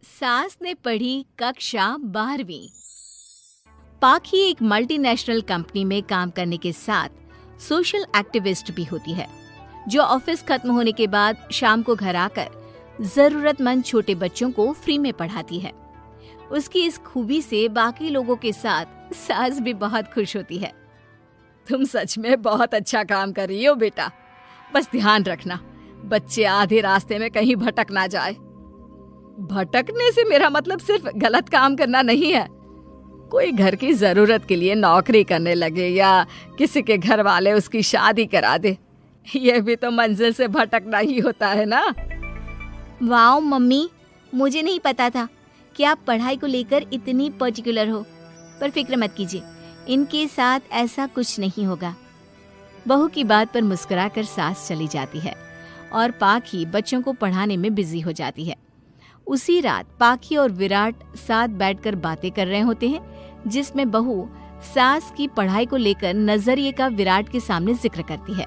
सास ने पढ़ी कक्षा 12वीं। पाखी एक मल्टीनेशनल कंपनी में काम करने के साथ सोशल एक्टिविस्ट भी होती है, जो ऑफिस खत्म होने के बाद शाम को घर आकर जरूरतमंद छोटे बच्चों को फ्री में पढ़ाती है। उसकी इस खूबी से बाकी लोगों के साथ सास भी बहुत खुश होती है। तुम सच में बहुत अच्छा काम कर रही हो बेटा, बस ध्यान रखना बच्चे आधे रास्ते में कहीं भटक ना जाए। भटकने से मेरा मतलब सिर्फ गलत काम करना नहीं है। कोई घर की जरूरत के लिए नौकरी करने लगे या किसी के घर वाले उसकी शादी करा दे, ये भी तो मंजिल से भटकना ही होता है ना। वाओ मम्मी, मुझे नहीं पता था कि आप पढ़ाई को लेकर इतनी पर्टिकुलर हो। पर फिक्र मत कीजिए, इनके साथ ऐसा कुछ नहीं होगा। बहू की बात पर मुस्कुराकर सास चली जाती है और पाखी बच्चों को पढ़ाने में बिजी हो जाती है। उसी रात पाखी और विराट साथ बैठकर बातें कर रहे होते हैं, जिसमें बहू सास की पढ़ाई को लेकर नजरिए का विराट के सामने जिक्र करती है।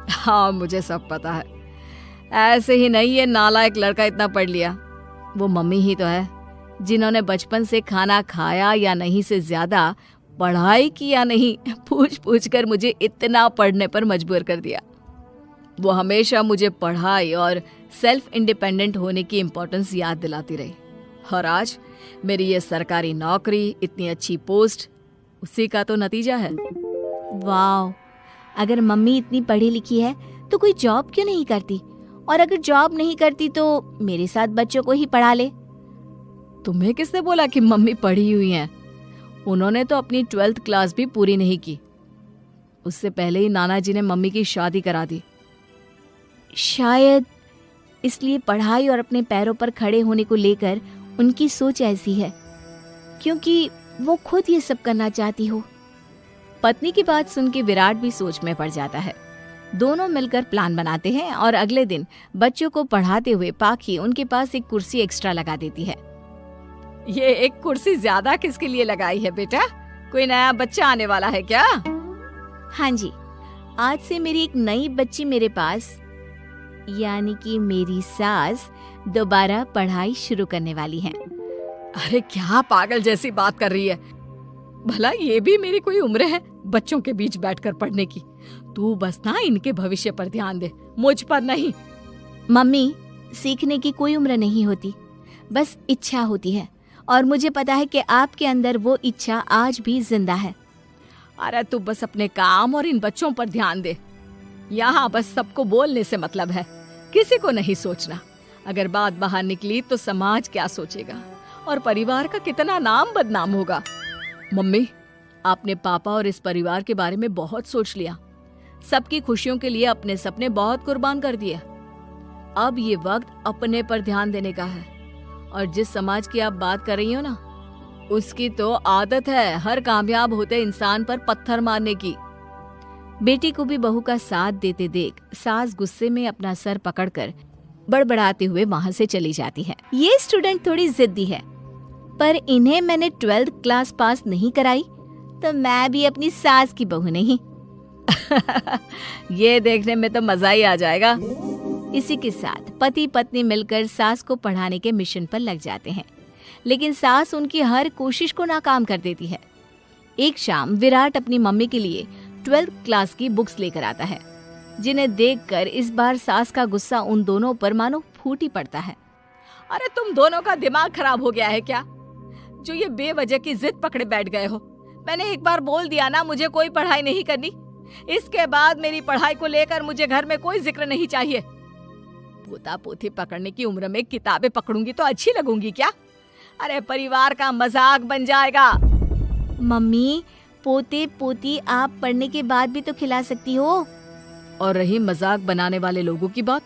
हाँ, मुझे सब पता है। ऐसे ही नहीं ये नालायक लड़का इतना पढ़ लिया। वो मम्मी ही तो है जिन्होंने बचपन से खाना खाया या नहीं से ज्यादा पढ़ाई की या नहीं पूछ पूछ कर मुझे इतना पढ़ने पर मजबूर कर दिया। वो हमेशा मुझे पढ़ाई और सेल्फ इंडिपेंडेंट होने की इम्पोर्टेंस याद दिलाती रही, और आज मेरी ये सरकारी नौकरी, इतनी अच्छी पोस्ट, उसी का तो नतीजा है। वाओ, अगर मम्मी इतनी पढ़ी लिखी है तो कोई जॉब क्यों नहीं करती? और अगर जॉब नहीं करती तो मेरे साथ बच्चों को ही पढ़ा ले। तुम्हें किसने बोला कि मम्मी पढ़ी हुई हैं? उन्होंने तो अपनी 12th क्लास भी पूरी नहीं की। उससे पहले ही नाना जी ने मम्मी की शादी करा दी। शायद इसलिए पढ़ाई और अपने पैरों पर खड़े होने को लेकर उनकी सोच ऐसी है, क्योंकि वो खुद ये सब करना चाहती हो। पत्नी की बात सुन के विराट भी सोच में पड़ जाता है। दोनों मिलकर प्लान बनाते हैं और अगले दिन बच्चों को पढ़ाते हुए पाखी उनके पास एक कुर्सी एक्स्ट्रा लगा देती है। ये एक कुर्सी ज्यादा किसके लिए लगाई है बेटा? कोई नया बच्चा आने वाला है क्या? हाँ जी, आज से मेरी एक नई बच्ची मेरे पास, यानी कि मेरी सास, दोबारा पढ़ाई शुरू करने वाली है। अरे क्या पागल जैसी बात कर रही है? भला ये भी मेरी कोई उम्र है बच्चों के बीच बैठकर पढ़ने की? तू बस ना इनके भविष्य पर ध्यान दे, मुझ पर नहीं। मम्मी, सीखने की कोई उम्र नहीं होती, बस इच्छा होती है, और मुझे पता है कि आपके अंदर वो इच्छा आज भी जिंदा है। अरे तू बस अपने काम और इन बच्चों पर ध्यान दे। यहाँ बस सबको बोलने से मतलब है, किसी को नहीं सोचना। अगर बात बाहर निकली तो समाज क्या सोचेगा और परिवार का कितना नाम बदनाम होगा। मम्मी, आपने पापा और इस परिवार के बारे में बहुत सोच लिया। सबकी खुशियों के लिए अपने सपने बहुत कुर्बान कर दिए। अब ये वक्त अपने पर ध्यान देने का है। और जिस समाज की आप बात कर रही हो ना, उसकी तो आदत है हर कामयाब होते इंसान पर पत्थर मारने की। बेटी को भी बहू का साथ देते देख सास गुस्से में अपना सर पकड़कर बड़बड़ाते हुए वहां से चली जाती है। ये स्टूडेंट थोड़ी जिद्दी है, पर इन्हें मैंने 12th क्लास पास नहीं कराई तो मैं भी अपनी सास की बहू नहीं। ये देखने में तो मजा ही आ जाएगा। इसी के साथ पति पत्नी मिलकर सास को पढ़ाने के मिशन पर लग जाते हैं, लेकिन सास उनकी हर कोशिश को नाकाम कर देती है। एक शाम विराट अपनी मम्मी के लिए 12th क्लास की बुक्स लेकर आता है, जिन्हें देखकर इस बार सास का गुस्सा उन दोनों पर मानो फूट ही पड़ता है। अरे तुम दोनों का दिमाग खराब हो गया है क्या, जो ये बेवजह की जिद पकड़े बैठ गए हो? मैंने एक बार बोल दिया ना, मुझे कोई पढ़ाई नहीं करनी। इसके बाद मेरी पढ़ाई को लेकर मुझे घर में कोई जिक्र नहीं चाहिए। पोता पोती पकड़ने की उम्र में किताबें पकड़ूंगी तो अच्छी लगूंगी क्या? अरे परिवार का मजाक बन जाएगा। मम्मी, पोते पोती आप पढ़ने के बाद भी तो खिला सकती हो। और रही मजाक बनाने वाले लोगों की बात,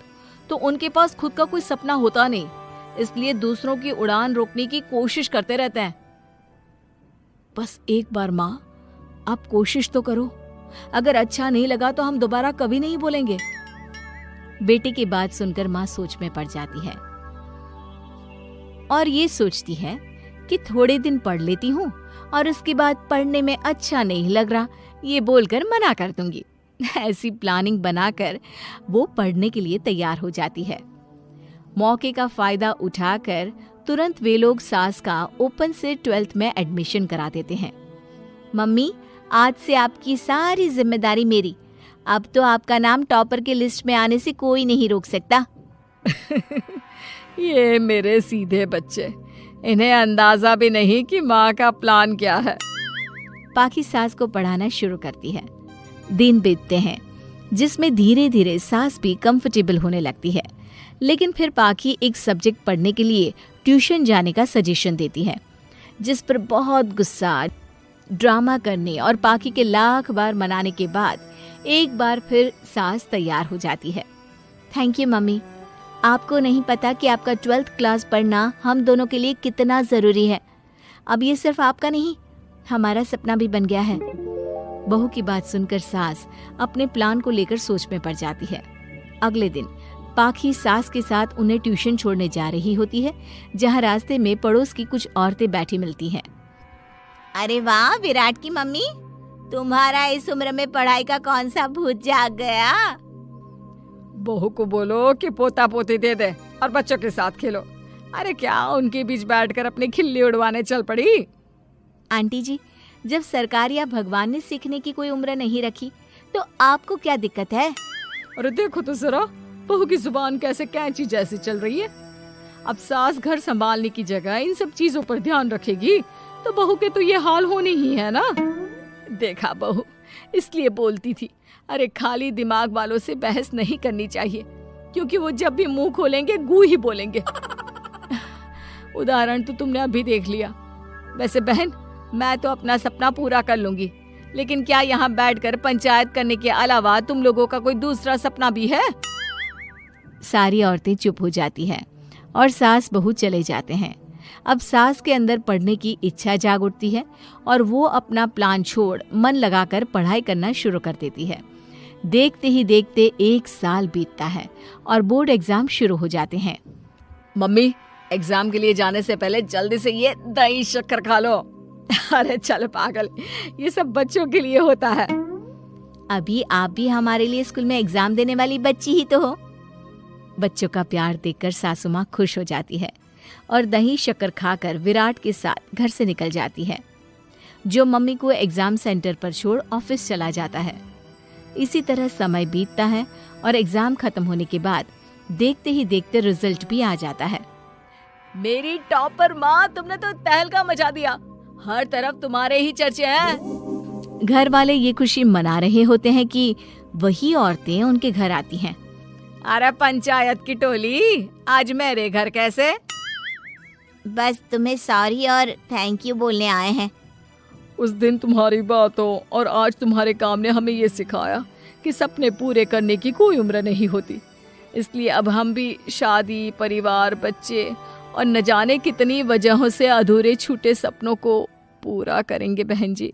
तो उनके पास खुद का कोई सपना होता नहीं, इसलिए दूसरों की उड़ान रोकने की कोशिश करते रहते हैं। बस एक बार माँ, आप कोशिश तो करो। अगर अच्छा नहीं लगा तो हम दोबारा कभी नहीं बोलेंगे। बेटी की बात सुनकर माँ सोच में पड़ जाती है और ये सोचती है कि थोड़े दिन पढ़ लेती हूँ और उसके बाद पढ़ने में अच्छा नहीं लग रहा, ये बोलकर मना कर दूंगी। ऐसी प्लानिंग बनाकर वो पढ़ने के लिए तैयार हो जाती है। मौके का फायदा उठाकर तुरंत वे लोग सास का ओपन से 12th में एडमिशन करा देते हैं। मम्मी, आज से आपकी सारी जिम्मेदारी मेरी। अब तो आपका नाम टॉपर के लिस्ट में आने से कोई नहीं रोक सकता। ये मेरे सीधे बच्चे, इन्हें अंदाजा भी नहीं कि माँ का प्लान क्या है। पाखी सास को पढ़ाना शुरू करती है। दिन बीतते हैं जिसमें धीरे धीरे सास भी कंफर्टेबल होने लगती है, लेकिन फिर पाखी एक सब्जेक्ट पढ़ने के लिए ट्यूशन जाने का सजेशन देती है, जिस पर बहुत गुस्सा, ड्रामा करने और पाखी के लाख बार मनाने के बाद एक बार फिर सास तैयार हो जाती है। थैंक यू मम्मी, आपको नहीं पता कि आपका 12th क्लास पढ़ना हम दोनों के लिए कितना ज़रूरी है। अब ये सिर्फ आपका नहीं, हमारा सपना भी बन गया है। बहू की बात सुनकर सास अपने प्लान को लेकर सोच में पड़ जाती है। अगले दिन पाखी सास के साथ उन्हें ट्यूशन छोड़ने जा रही होती है, जहाँ रास्ते में पड़ोस की कुछ औरतें बैठी मिलती हैं। अरे वाह विराट की मम्मी, तुम्हारा इस उम्र में पढ़ाई का कौन सा भूत जाग गया। बहू को बोलो कि पोता पोती दे दे और बच्चों के साथ खेलो। अरे क्या उनके बीच बैठकर अपनी खिल्ली उड़वाने चल पड़ी। आंटी जी, जब सरकार या भगवान ने सीखने की कोई उम्र नहीं रखी तो आपको क्या दिक्कत है। अरे देखो तो जरा, बहू की जुबान कैसे कैंची जैसी चल रही है। अब सास घर संभालने की जगह इन सब चीजों पर ध्यान रखेगी तो बहू के तो ये हाल होने ही है ना। देखा बहू, इसलिए बोलती थी, अरे खाली दिमाग वालों से बहस नहीं करनी चाहिए, क्योंकि वो जब भी मुंह खोलेंगे गू ही बोलेंगे। उदाहरण तो तुमने अभी देख लिया। वैसे बहन, मैं तो अपना सपना पूरा कर लूंगी, लेकिन क्या यहाँ बैठकर पंचायत करने के अलावा तुम लोगों का कोई दूसरा सपना भी है। सारी औरतें चुप हो जाती हैं और सास बहू चले जाते हैं। अब सास के अंदर पढ़ने की इच्छा जाग उठती है और वो अपना प्लान छोड़ मन लगाकर पढ़ाई करना शुरू कर देती है। देखते ही देखते 1 साल बीतता है और बोर्ड एग्जाम शुरू हो जाते हैं। मम्मी, एग्जाम के लिए जाने से पहले जल्दी से ये दही शक्कर खा लो। अरे चल पागल, ये सब बच्चों के लिए होता है। अभी आप भी हमारे लिए स्कूल में एग्जाम देने वाली बच्ची ही तो हो। बच्चों का प्यार देखकर सासू माँ खुश हो जाती है और दही शक्कर खाकर विराट के साथ घर से निकल जाती है, जो मम्मी को एग्जाम सेंटर पर छोड़ ऑफिस चला जाता है। इसी तरह समय बीतता है और एग्जाम खत्म होने के बाद देखते ही देखते रिजल्ट भी आ जाता है। मेरी टॉपर माँ, तुमने तो तहलका मचा दिया। हर तरफ तुम्हारे ही चर्चे हैं। घर वाले ये खुशी मना रहे होते हैं कि वही औरतें उनके घर आती हैं। अरे पंचायत की टोली, आज मेरे घर कैसे? बस तुम्हें सॉरी और थैंक यू बोलने आए हैं। उस दिन तुम्हारी बातों और आज तुम्हारे काम ने हमें ये सिखाया कि सपने पूरे करने की कोई उम्र नहीं होती। इसलिए अब हम भी शादी, परिवार, बच्चे और न जाने कितनी वजहों से अधूरे छूटे सपनों को पूरा करेंगे बहन जी।